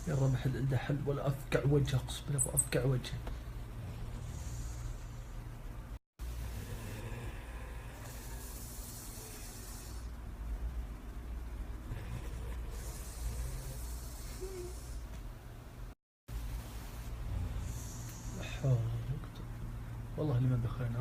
يلا محل عنده حل ولا افقع وجهه، اقسم بالله افقع وجهه. لا حول ولا قوة. والله اني ما دخلنا